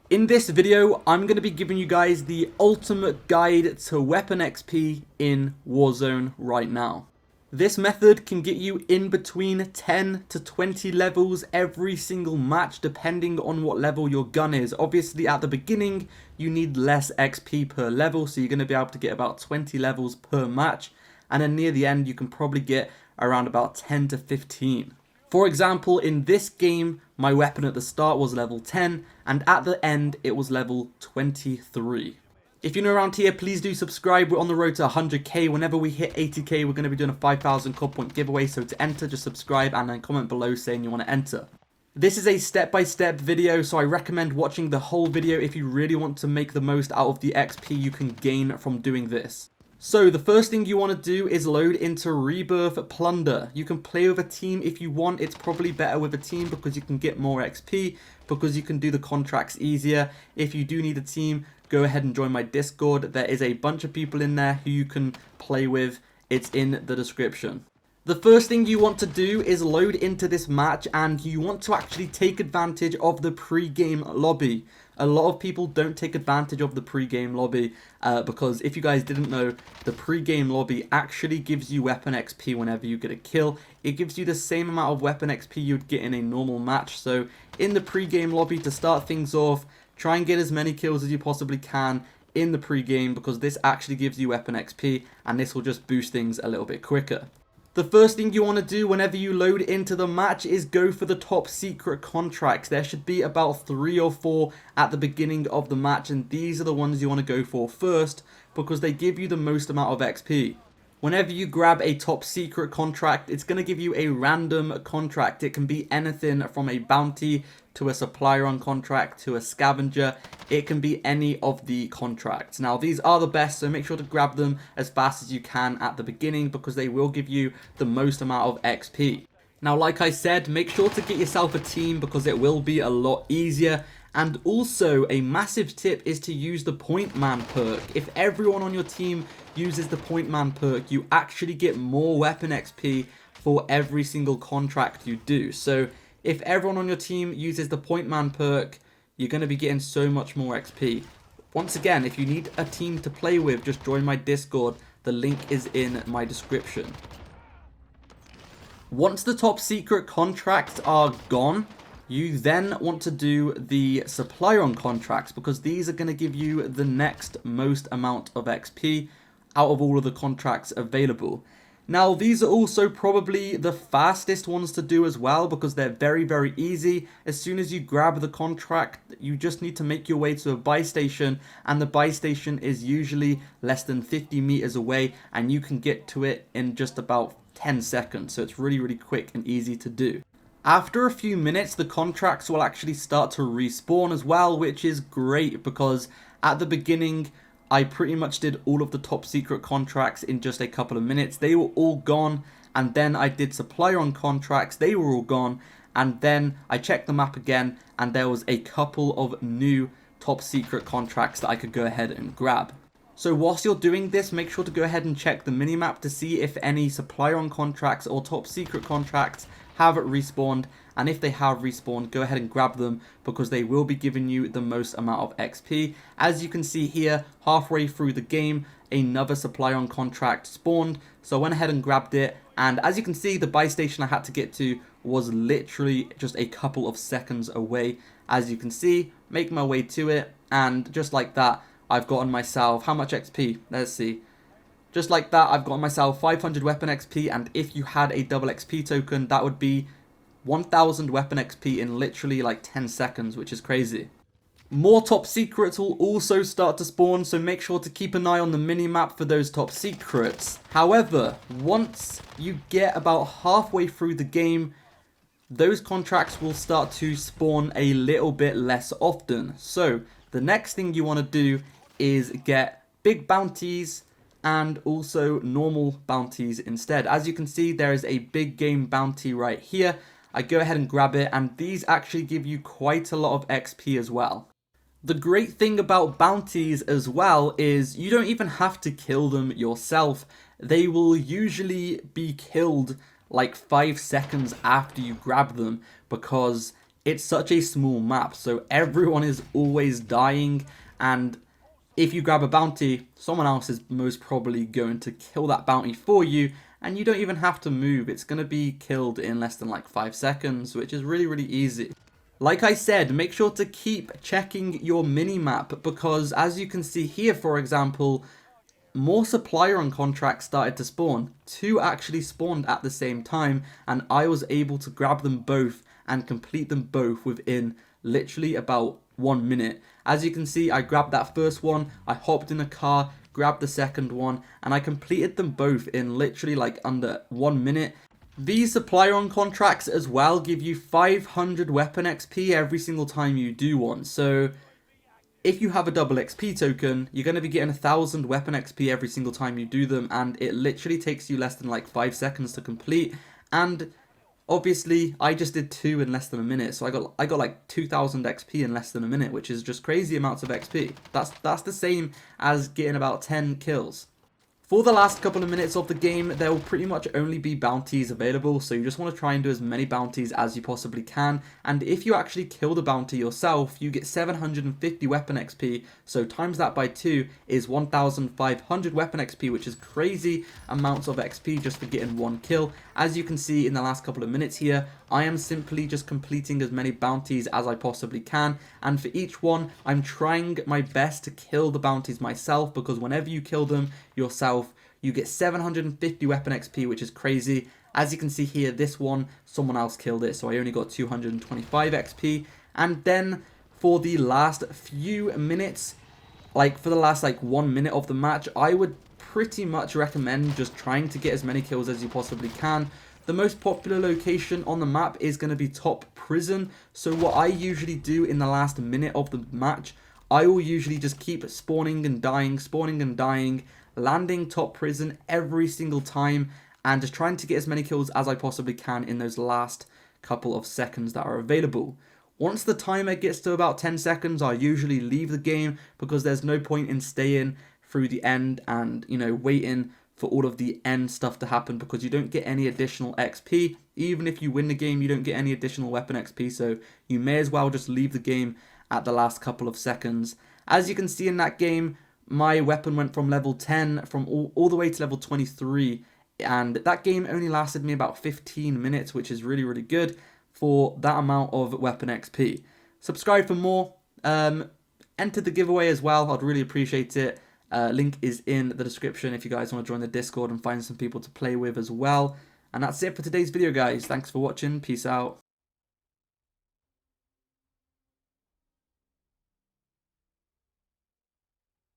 In this video, I'm going to be giving you guys the ultimate guide to weapon XP in Warzone right now. This method can get you in between 10 to 20 levels every single match depending on what level your gun is. Obviously at the beginning you need less XP per level, so you're going to be able to get about 20 levels per match, and then near the end you can probably get around about 10 to 15. For example, in this game, my weapon at the start was level 10, and at the end, it was level 23. If you're new around here, please do subscribe. We're on the road to 100k. Whenever we hit 80k, we're going to be doing a 5,000 COD point giveaway. So to enter, just subscribe and then comment below saying you want to enter. This is a step-by-step video, so I recommend watching the whole video if you really want to make the most out of the XP you can gain from doing this. So the first thing you want to do is load into Rebirth Plunder. You can play with a team if you want. It's probably better with a team because you can get more XP, because you can do the contracts easier. If you do need a team, go ahead and join my Discord. There is a bunch of people in there who you can play with. It's in the description. The first thing you want to do is load into this match, and you want to actually take advantage of the pre-game lobby. A lot of people don't take advantage of the pre-game lobby because if you guys didn't know, the pre-game lobby actually gives you weapon XP whenever you get a kill. It gives you the same amount of weapon XP you'd get in a normal match. So in the pre-game lobby, to start things off, try and get as many kills as you possibly can in the pre-game, because this actually gives you weapon XP and this will just boost things a little bit quicker. The first thing you want to do whenever you load into the match is go for the top secret contracts. There should be about 3 or 4 at the beginning of the match, and these are the ones you want to go for first because they give you the most amount of XP. Whenever you grab a top secret contract, it's going to give you a random contract. It can be anything from a bounty to a supplier on contract to a scavenger. It can be any of the contracts. Now, these are the best, so make sure to grab them as fast as you can at the beginning because they will give you the most amount of XP. Now, like I said, make sure to get yourself a team because it will be a lot easier. And also, a massive tip is to use the point man perk. If everyone on your team uses the point man perk, you actually get more weapon XP for every single contract you do. So if everyone on your team uses the point man perk, you're going to be getting so much more XP. Once again, if you need a team to play with, just join my Discord. The link is in my description. Once the top secret contracts are gone, you then want to do the supplier on contracts because these are going to give you the next most amount of XP out of all of the contracts available. Now, these are also probably the fastest ones to do as well because they're very, very easy. As soon as you grab the contract, you just need to make your way to a buy station, and the buy station is usually less than 50 meters away, and you can get to it in just about 10 seconds. So it's really, really quick and easy to do. After a few minutes, the contracts will actually start to respawn as well, which is great because at the beginning, I pretty much did all of the top secret contracts in just a couple of minutes. They were all gone, and then I did supplier on contracts. They were all gone, and then I checked the map again, and there was a couple of new top secret contracts that I could go ahead and grab. So whilst you're doing this, make sure to go ahead and check the minimap to see if any supplier on contracts or top secret contracts have respawned, and if they have respawned, go ahead and grab them because they will be giving you the most amount of XP. As you can see here, halfway through the game, another supplier on contract spawned, so I went ahead and grabbed it, and as you can see, the buy station I had to get to was literally just a couple of seconds away. As you can see, make my way to it, and just like that, I've gotten myself, how much XP? Let's see. Just like that, I've gotten myself 500 weapon XP, and if you had a double XP token, that would be 1000 weapon XP in literally like 10 seconds, which is crazy. More top secrets will also start to spawn, so make sure to keep an eye on the minimap for those top secrets. However, once you get about halfway through the game, those contracts will start to spawn a little bit less often. So the next thing you want to do is get big bounties and also normal bounties instead. As you can see, there is a big game bounty right here. I go ahead and grab it, and these actually give you quite a lot of XP as well. The great thing about bounties as well is you don't even have to kill them yourself. They will usually be killed like 5 seconds after you grab them because it's such a small map, so everyone is always dying, and if you grab a bounty, someone else is most probably going to kill that bounty for you, and you don't even have to move. It's going to be killed in less than like 5 seconds, which is really, really easy. Like I said, make sure to keep checking your mini-map, because as you can see here, for example, more supply run contracts started to spawn. 2 actually spawned at the same time, and I was able to grab them both and complete them both within literally about 1 minute. As you can see, I grabbed that first one, I hopped in a car, grabbed the second one, and I completed them both in literally like under 1 minute. These supply run contracts as well give you 500 weapon XP every single time you do one. So if you have a double XP token, you're going to be getting 1,000 weapon XP every single time you do them, and it literally takes you less than like 5 seconds to complete. And obviously, I just did 2 in less than a minute, so I got like 2,000 XP in less than a minute, which is just crazy amounts of XP. That's the same as getting about 10 kills. For the last couple of minutes of the game, there will pretty much only be bounties available, so you just want to try and do as many bounties as you possibly can, and if you actually kill the bounty yourself, you get 750 weapon XP, so times that by 2 is 1,500 weapon XP, which is crazy amounts of XP just for getting 1 kill. As you can see in the last couple of minutes here, I am simply just completing as many bounties as I possibly can, and for each one, I'm trying my best to kill the bounties myself, because whenever you kill them yourself, you get 750 weapon XP, which is crazy. As you can see here, this one, someone else killed it, so I only got 225 XP. And then for the last few minutes, like for the last like 1 minute of the match, I would pretty much recommend just trying to get as many kills as you possibly can. The most popular location on the map is going to be top prison, so what I usually do in the last minute of the match, I will usually just keep spawning and dying, landing top prison every single time, and just trying to get as many kills as I possibly can in those last couple of seconds that are available. Once the timer gets to about 10 seconds, I usually leave the game, because there's no point in staying through the end and, you know, waiting for all of the end stuff to happen, because you don't get any additional XP. Even if you win the game, you don't get any additional weapon XP, so you may as well just leave the game at the last couple of seconds. As you can see in that game, my weapon went from level 10 from all the way to level 23, and that game only lasted me about 15 minutes, which is really, really good for that amount of weapon XP. Subscribe for more. Enter the giveaway as well. I'd really appreciate it. Link is in the description if you guys want to join the Discord and find some people to play with as well. And that's it for today's video, guys. Thanks for watching. Peace out.